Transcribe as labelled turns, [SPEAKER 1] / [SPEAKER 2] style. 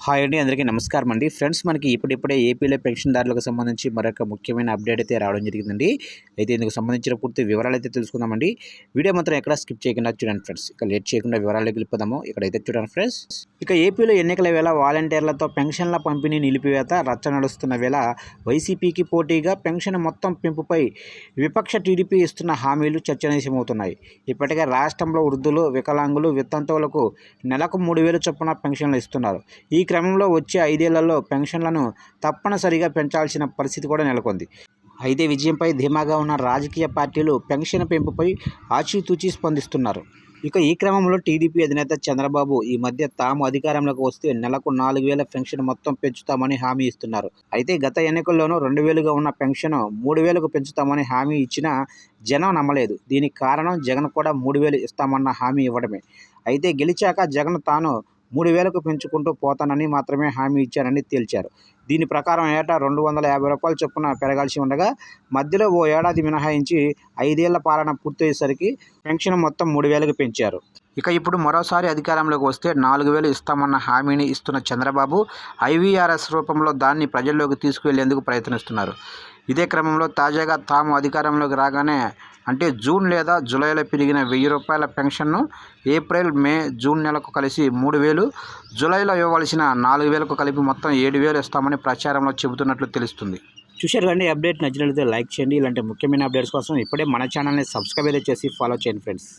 [SPEAKER 1] Hi అండి, అందరికీ నమస్కారం అండి. ఫ్రెండ్స్, మనకి ఇప్పుడిప్పుడే ఏపీలో పెన్షన్దారులకు సంబంధించి మరొక ముఖ్యమైన అప్డేట్ అయితే రావడం జరిగిందండి. అయితే ఇందుకు సంబంధించిన పూర్తి వివరాలు అయితే తెలుసుకుందామండి. వీడియో మాత్రం ఎక్కడ స్కిప్ చేయకుండా చూడండి ఫ్రెండ్స్. ఇక లేట్ చేయకుండా వివరాల్లోకి వెళ్ళిపోదాము. ఇక్కడైతే చూడండి ఫ్రెండ్స్. ఇక ఏపీలో ఎన్నికల వేళ వాలంటీర్లతో పెన్షన్ల పంపిణీ నిలిపివేత రచ్చ నడుస్తున్న వేళ వైసీపీకి పోటీగా పెన్షన్ మొత్తం పెంపుపై విపక్ష టీడీపీ ఇస్తున్న హామీలు చర్చనీయమవుతున్నాయి. ఇప్పటికే రాష్ట్రంలో వృద్ధులు, వికలాంగులు, వితంతువులకు నెలకు 3,000 చొప్పున పెన్షన్లు ఇస్తున్నారు. ఈ క్రమంలో వచ్చే 5 ఏళ్లలో పెన్షన్లను తప్పనిసరిగా పెంచాల్సిన పరిస్థితి కూడా నెలకొంది. అయితే విజయంపై ధీమాగా ఉన్న రాజకీయ పార్టీలు పెన్షన్ పెంపుపై ఆచితూచి స్పందిస్తున్నారు. ఇక ఈ క్రమంలో టీడీపీ అధినేత చంద్రబాబు ఈ మధ్య తాము అధికారంలోకి వస్తే నెలకు 4,000 పెన్షన్ మొత్తం పెంచుతామని హామీ ఇస్తున్నారు. అయితే గత ఎన్నికల్లోనూ 2,000గా ఉన్న పెన్షన్ 3,000కు పెంచుతామని హామీ ఇచ్చినా జనం నమ్మలేదు. దీనికి కారణం జగన్ కూడా 3,000 ఇస్తామన్న హామీ ఇవ్వడమే. అయితే గెలిచాక జగన్ తాను 3,000కు పెంచుకుంటూ పోతానని మాత్రమే హామీ ఇచ్చారని తేల్చారు. దీని ప్రకారం ఏటా రూ. 250 చొప్పున పెరగాల్సి ఉండగా మధ్యలో ఓ ఏడాది మినహాయించి 5 ఏళ్ల పాలన పూర్తయ్యేసరికి పెన్షన్ మొత్తం 3,000కు పెంచారు. ఇక ఇప్పుడు మరోసారి అధికారంలోకి వస్తే 4,000 ఇస్తామన్న హామీని ఇస్తున్న చంద్రబాబు ఐవీఆర్ఎస్ రూపంలో దాన్ని ప్రజల్లోకి తీసుకువెళ్లేందుకు ప్రయత్నిస్తున్నారు. ఇదే క్రమంలో తాజాగా తాము అధికారంలోకి రాగానే అంటే జూన్ లేదా జూలైలో పెరిగిన రూ. 1,000 పెన్షన్ను ఏప్రిల్, మే, జూన్ నెలకు కలిసి 3,000, జూలైలో ఇవ్వవలసిన 4,000కు కలిపి మొత్తం 7,000 ఇస్తామని ప్రచారంలో చెబుతున్నట్లు తెలుస్తుంది. చూశారు కానీ అప్డేట్ నచ్చినట్లయితే లైక్ చేయండి. ఇలాంటి ముఖ్యమైన అప్డేట్స్ కోసం ఇప్పుడే మన ఛానల్ని సబ్స్క్రైబ్ చేసి ఫాలో చేయండి ఫ్రెండ్స్.